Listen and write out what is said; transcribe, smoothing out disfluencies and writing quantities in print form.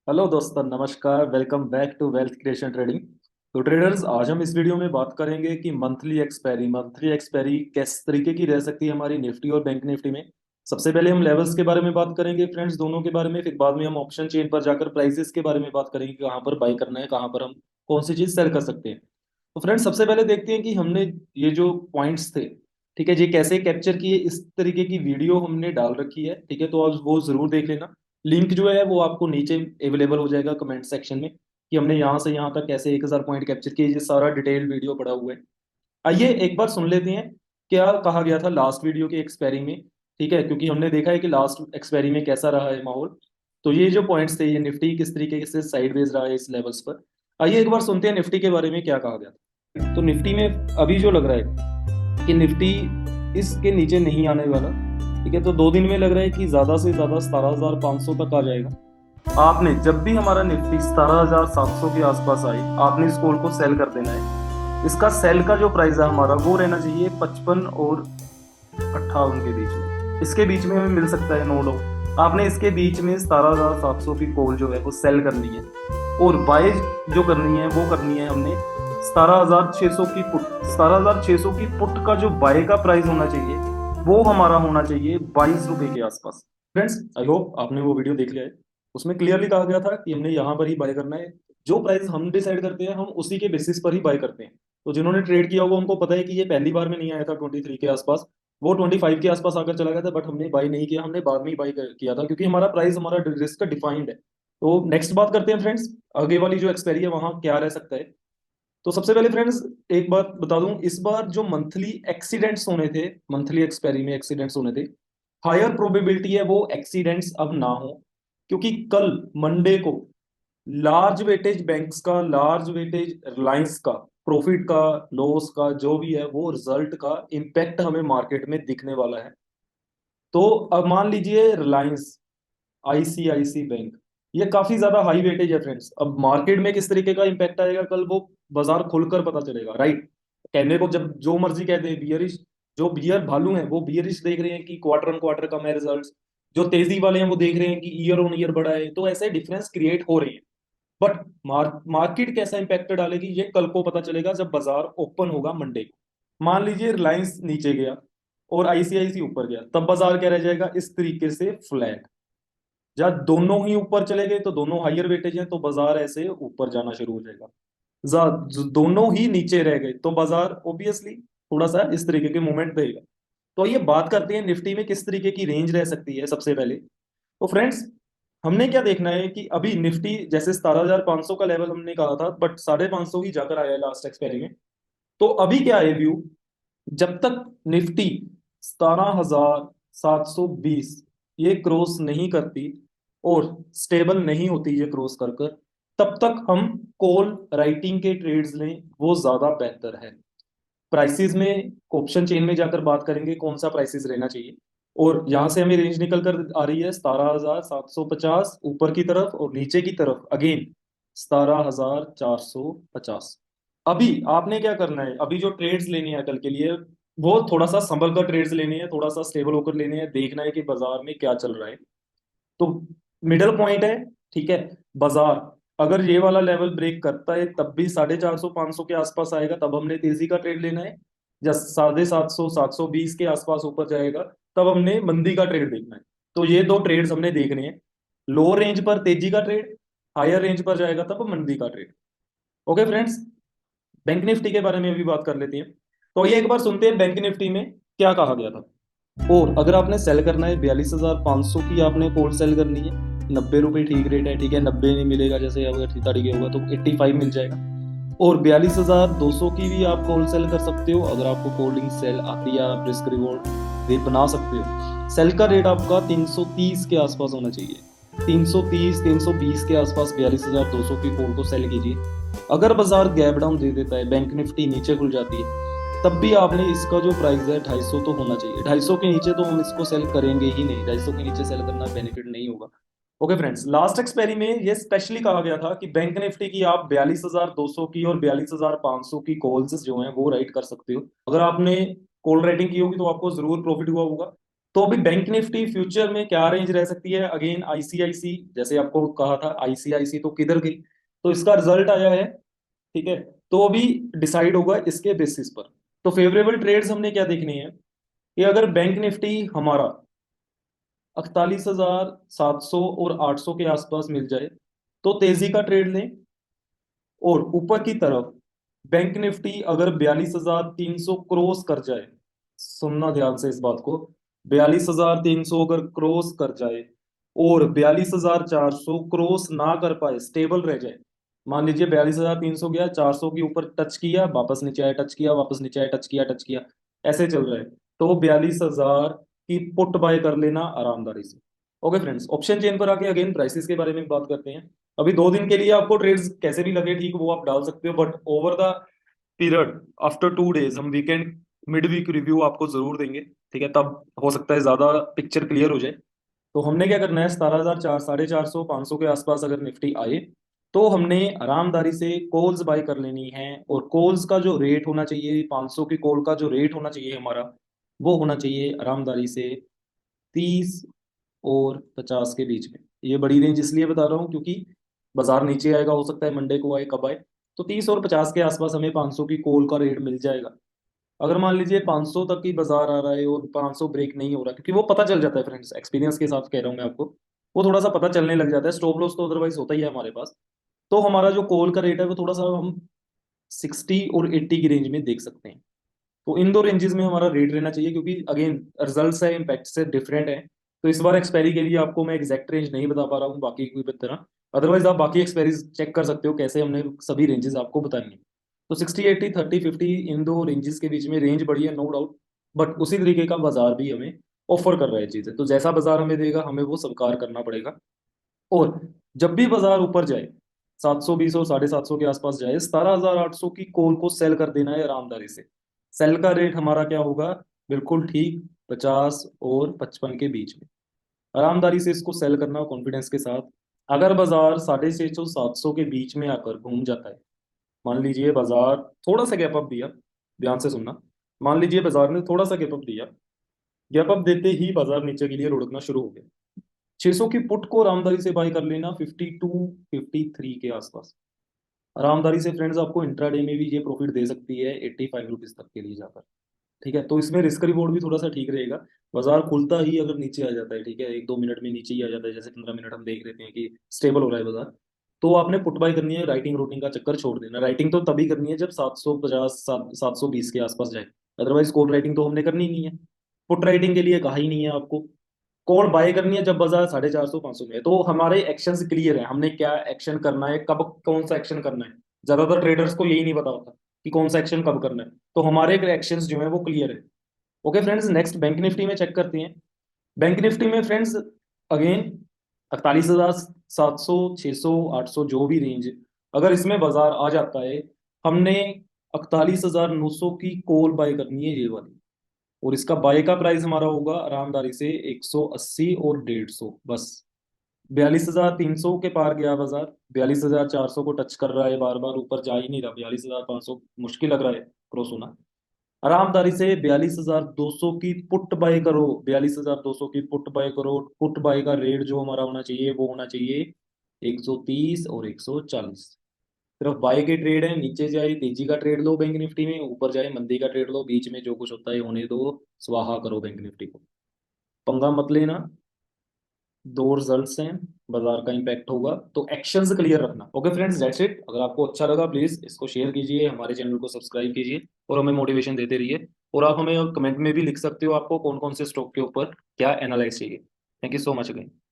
Hello दोस्तों, नमस्कार। Welcome back to wealth creation trading. तो ट्रेडर्स, आज हम इस वीडियो में बात करेंगे कि मंथली एक्सपायरी किस तरीके की रह सकती है हमारी निफ्टी और बैंक निफ्टी में। सबसे पहले हम लेवल्स के बारे में बात करेंगे फ्रेंड्स, दोनों के बारे में। फिर बाद में हम ऑप्शन चेन पर जाकर प्राइसेस के बारे में बात करेंगे, कहाँ पर बाई करना है, कहाँ पर हम कौन सी चीज सेल कर सकते हैं। तो फ्रेंड्स, सबसे पहले देखते हैं कि हमने ये जो पॉइंट्स थे, ठीक है जी, कैसे कैप्चर किए। इस तरीके की वीडियो हमने डाल रखी है, ठीक है, तो आप वो जरूर देख लेना। लिंक जो है वो आपको नीचे अवेलेबल हो जाएगा कमेंट सेक्शन में, कि हमने यहाँ से यहाँ तक कैसे 1000 पॉइंट कैप्चर किए। ये सारा डिटेल वीडियो पड़ा हुआ है। आइए एक बार सुन लेते हैं क्या कहा गया था लास्ट वीडियो के एक्सपायरी में। ठीक है, क्योंकि हमने देखा है कि लास्ट एक्सपायरी में कैसा रहा है माहौल। तो ये जो पॉइंट्स थे, ये निफ्टी किस तरीके से साइडवेज रहा है इस लेवल्स पर। आइए एक बार सुनते हैं निफ्टी के बारे में क्या कहा गया था। तो निफ्टी में अभी जो लग रहा है कि निफ्टी इसके नीचे नहीं आने वाला। ठीक है, तो 2 दिन में लग रहा है कि ज्यादा से ज्यादा 17,500 तक आ जाएगा। आपने जब भी हमारा निफ्टी 17,700 के आसपास आए, आपने इस कॉल को सेल कर देना है। इसका सेल का जो प्राइस है हमारा, वो रहना चाहिए 55 और 58 के बीच में। इसके बीच में हमें मिल सकता है, नो डाउट। आपने इसके बीच में 17,700 की कॉल जो है वो सेल करनी है, और बाय जो करनी है वो करनी है हमने 17,600 की पुट। 17,600 की पुट का जो बाय का प्राइस होना चाहिए, वो हमारा होना चाहिए 22 रुपए के आसपास। फ्रेंड्स, आई होप आपने वो वीडियो देख लिया है। उसमें क्लियरली कहा गया था कि हमने यहाँ पर ही बाय करना है। जो प्राइस हम डिसाइड करते हैं, हम उसी के बेसिस पर ही बाय करते हैं। तो जिन्होंने ट्रेड किया होगा उनको पता है कि ये पहली बार में नहीं आया था 23 के आसपास, वो 25 के आसपास आकर चला गया था। बट हमने बाय नहीं किया, हमने बाद में ही बाय किया था, क्योंकि हमारा प्राइस, हमारा रिस्क डिफाइंड है। तो नेक्स्ट बात करते हैं फ्रेंड्स, आगे वाली जो एक्सपायरी है वहां क्या रह सकता है। तो सबसे पहले फ्रेंड्स, एक बात बता दूं, इस बार जो मंथली एक्सीडेंट्स होने थे, मंथली एक्सपायरी में एक्सीडेंट्स होने थे, हायर प्रोबेबिलिटी है वो एक्सीडेंट्स अब ना हो। क्योंकि कल मंडे को लार्ज वेटेज बैंक्स का, लार्ज वेटेज रिलायंस का प्रॉफिट का, लॉस का जो भी है, वो रिजल्ट का इम्पैक्ट हमें मार्केट में दिखने वाला है। तो अब मान लीजिए रिलायंस, आईसीआईसी बैंक, ये काफी ज्यादा हाई वेटेज है फ्रेंड्स। अब मार्केट में किस तरीके का इंपैक्ट आएगा कल, वो बाजार खुलकर पता चलेगा, राइट। कहने को जब जो मर्जी कहते हैं बियरिश, जो बियर भालू हैं वो बियरिश देख रहे हैं कि क्वार्टर ऑन क्वार्टर कम है रिजल्ट्स। जो तेजी वाले हैं वो देख रहे हैं कि ईयर ऑन ईयर बढ़ा है। तो ऐसे डिफरेंस क्रिएट हो रही है। बट मार्केट कैसा इंपैक्ट डालेगी, ये कल को पता चलेगा जब बाजार ओपन होगा मंडे को। मान लीजिए रिलायंस नीचे गया और आईसीआईसी ऊपर गया, तब बाजार क्या रह जाएगा, इस तरीके से फ्लैट। जब दोनों ही ऊपर चले गए तो दोनों हायर वेटेज हैं, तो बाजार ऐसे ऊपर जाना शुरू हो जाएगा। दोनों ही नीचे रह गए तो बाजार ओबियसली थोड़ा सा इस तरीके के मूवमेंट देगा। तो ये बात करते हैं निफ्टी में किस तरीके की रेंज रह सकती है सबसे पहले। तो फ्रेंड्स, हमने क्या देखना है कि अभी निफ्टी जैसे 17,500 का लेवल हमने कहा था, बट 550 ही जाकर आया लास्ट एक्सपायरी में। तो अभी क्या है व्यू, जब तक निफ्टी 17,720 ये क्रॉस नहीं करती और स्टेबल नहीं होती ये क्रॉस कर कर, तब तक हम कॉल राइटिंग के ट्रेड्स लें, वो ज्यादा बेहतर है। प्राइसेस में ऑप्शन चेन में जाकर बात करेंगे कौन सा प्राइसेस रहना चाहिए। और यहाँ से हमें रेंज निकल कर आ रही है 17,750 ऊपर की तरफ, और नीचे की तरफ अगेन 17,450। अभी आपने क्या करना है, अभी जो ट्रेड्स लेने हैं कल के लिए, वो थोड़ा सा संभल कर ट्रेड्स लेने हैं, थोड़ा सा स्टेबल होकर लेने हैं, देखना है कि बाजार में क्या चल रहा है। तो मिडल पॉइंट है, ठीक है। बाजार अगर ये वाला लेवल ब्रेक करता है तब भी 450 500 के आसपास आएगा, तब हमने तेजी का ट्रेड लेना है। जब 750 720 के आसपास ऊपर जाएगा, तब हमने मंदी का ट्रेड देखना है। तो ये दो ट्रेड्स हमने देखने हैं। लो रेंज पर तेजी का ट्रेड, हायर रेंज पर जाएगा तब मंदी का trade. Okay friends, bank Nifty के बारे में भी बात कर लेते हैं। तो ये एक बार सुनते हैं बैंक निफ्टी में क्या कहा गया था। और अगर आपने सेल करना है 42,500 की, आपने कॉल सेल करनी है। 90 रुपये ठीक रेट है, ठीक है। 90 नहीं मिलेगा, जैसे अगर 30 होगा तो 85 मिल जाएगा। और 42,200 की भी आप कॉल सेल कर सकते हो। अगर आपको कोल्डिंग सेल आती है, आप रिस्क रिवॉर्ड दे बना सकते हो। सेल का रेट आपका 330 के आसपास होना चाहिए। 330 320 के आसपास 42,200 की कॉल को सेल कीजिए। अगर बाजार गैप डाउन दे देता है, बैंक निफ्टी नीचे खुल जाती है, तब भी आपने इसका जो प्राइस है 250 तो होना चाहिए। 250 के नीचे तो हम इसको सेल करेंगे ही नहीं, 250 के नीचे सेल करना बेनिफिट नहीं होगा। ओके फ्रेंड्स, लास्ट एक्सपेरी में ये स्पेशली कहा गया था कि बैंक निफ्टी की आप 42,200 की और 42,500 की कॉल्स जो हैं वो राइट कर सकते हो। अगर आपने कॉल राइटिंग की होगी तो आपको जरूर प्रॉफिट हुआ होगा। तो अभी बैंक निफ्टी फ्यूचर में क्या रेंज रह सकती है, अगेन आईसीआईसी, जैसे आपको कहा था आईसीआईसी तो किधर गई, तो इसका रिजल्ट आया है, ठीक है। तो अभी डिसाइड होगा इसके बेसिस पर। तो फेवरेबल ट्रेड्स हमने क्या देखने हैं कि अगर बैंक निफ्टी हमारा 48,700 और 800 के आसपास मिल जाए तो तेजी का ट्रेड लें। और ऊपर की तरफ बैंक निफ्टी अगर 42,300 क्रॉस कर जाए, सुनना ध्यान से इस बात को, 42,300 अगर क्रॉस कर जाए और 42,400 क्रॉस ना कर पाए, स्टेबल रह जाए, मान लीजिए 42,300 गया, 400 के ऊपर टच किया, वापस नीचे आया, टच किया, वापस नीचे आया, टच किया, टच किया, ऐसे चल रहा है, तो 42,000 की पुट बाय कर लेना आरामदारी से। ओके फ्रेंड्स, ऑप्शन चेन पर आके अगेन प्राइसेस के बारे में बात करते हैं। अभी 2 दिन के लिए आपको ट्रेड्स कैसे भी लगे ठीक वो आप डाल सकते हो, but over the period after 2 days हम वीकेंड मिड वीक रिव्यू आपको जरूर देंगे, ठीक है, तब हो सकता है ज्यादा पिक्चर क्लियर हो जाए। तो हमने क्या करना है, 17,000 4,450 500 के आसपास अगर निफ्टी आए तो हमने आरामदारी से कॉल्स बाय कर लेनी है। और कॉल्स का जो रेट होना चाहिए, 500 की कॉल का जो रेट होना चाहिए हमारा, वो होना चाहिए आरामदारी से 30 और 50 के बीच में। ये बड़ी रेंज इसलिए बता रहा हूँ क्योंकि बाजार नीचे आएगा, हो सकता है मंडे को आए, कब आए, तो 30 और 50 के आसपास हमें 500 की कॉल का रेट मिल जाएगा। अगर मान लीजिए 500 तक ही बाजार आ रहा है और 500 ब्रेक नहीं हो रहा, क्योंकि वो पता चल जाता है फ्रेंड्स, एक्सपीरियंस के साथ कह रहा हूँ मैं आपको, वो थोड़ा सा पता चलने लग जाता है, स्टॉप लॉस तो अदरवाइज होता ही है हमारे पास। तो हमारा जो कॉल का रेट है वो थोड़ा सा हम 60 और 80 की रेंज में देख सकते हैं। तो इन दो रेंजेस में हमारा रेट रहना चाहिए, क्योंकि अगेन रिजल्ट्स है इम्पैक्ट से डिफरेंट है। तो इस बार एक्सपायरी के लिए आपको मैं एग्जैक्ट रेंज नहीं बता पा रहा हूँ बाकी की तरह, अदरवाइज आप बाकी एक्सपायरीज चेक कर सकते हो कैसे हमने सभी रेंजेस आपको बताई हैं। तो 60 80 30 50 इन दो रेंजेस के बीच में रेंज बढ़ी है, नो डाउट, बट उसी तरीके का बाजार भी हमें ऑफर कर रहा है चीजें, तो जैसा बाजार हमें देगा हमें वो स्वीकार करना पड़ेगा। और जब भी बाजार ऊपर जाए, 720 और 750 के आसपास जाए, 17,800 की कॉल को सेल कर देना है आरामदारी से। सेल का रेट हमारा क्या होगा, बिल्कुल ठीक 50 और 55 के बीच में। आरामदारी से इसको सेल करना कॉन्फिडेंस के साथ। अगर बाजार 650 700 के बीच में आकर घूम जाता है, मान लीजिए बाजार थोड़ा सा गैप अप दिया, ध्यान से सुनना, मान लीजिए बाजार ने थोड़ा सा गैप अप दिया, गैप अप देते ही बाजार नीचे के लिए लुढ़कना शुरू हो गया, 600 की पुट को आरामदारी से बाय कर लेना 52 53 के आसपास। आरामदारी से फ्रेंड्स आपको इंट्राडे में भी ये प्रॉफिट दे सकती है 85 रुपीज तक के लिए जाकर, ठीक है। तो इसमें रिस्क रिवॉर्ड भी थोड़ा सा ठीक रहेगा। बाजार खुलता ही अगर नीचे आ जाता है, ठीक है, 1 2 मिनट में नीचे ही आ जाता है, जैसे 15 मिनट हम देख लेते हैं कि स्टेबल हो रहा है बाजार, तो आपने पुट बाय करनी है, राइटिंग रूटिंग का चक्कर छोड़ देना। राइटिंग तो तभी करनी है जब 750 720 के आसपास जाए, अदरवाइज कॉल राइटिंग तो हमने करनी नहीं है। पुट राइटिंग के लिए कहा ही नहीं है आपको। कॉल बाय करनी है जब बाजार 450 500 में है, तो हमारे एक्शंस क्लियर है, हमने क्या एक्शन करना है, कब कौन सा एक्शन करना है। ज्यादातर ट्रेडर्स को यही नहीं पता होता कि कौन सा एक्शन कब करना है, तो हमारे एक्शंस जो है वो क्लियर है। Okay friends, next bank Nifty में चेक करते हैं। बैंक निफ्टी में फ्रेंड्स अगेन 48,700 600 800 जो भी रेंज, अगर इसमें बाजार आ जाता है, हमने 48,900 की कॉल बाय करनी है, ये वाली। और इसका बाय का प्राइस हमारा होगा आरामदारी से 180 और 150 बस। 42,300 के पार गया बाजार, 42,400 को टच कर रहा है, बार बार ऊपर जा ही नहीं रहा, 42,500 मुश्किल लग रहा है क्रॉस होना। आरामदारी से 42,200 की पुट बाय करो, 42,200 की पुट बाय करो। पुट बाय का रेट जो हमारा होना चाहिए वो होना चाहिए 130 और 140। सिर्फ बाय के ट्रेड है, नीचे जाए तेजी का ट्रेड लो बैंक निफ्टी में, ऊपर जाए मंदी का ट्रेड लो, बीच में जो कुछ होता है होने दो, स्वाहा करो बैंक निफ्टी को, पंगा मत लेना। दो रिजल्ट्स हैं, बाजार का इम्पैक्ट होगा, तो एक्शंस क्लियर रखना। Okay friends, that's it. अगर आपको अच्छा लगा प्लीज इसको शेयर कीजिए, हमारे चैनल को सब्सक्राइब कीजिए और हमें मोटिवेशन देते रहिए। और आप हमें कमेंट में भी लिख सकते हो आपको कौन कौन से स्टॉक के ऊपर क्या एनालाइज चाहिए। Thank you so much again.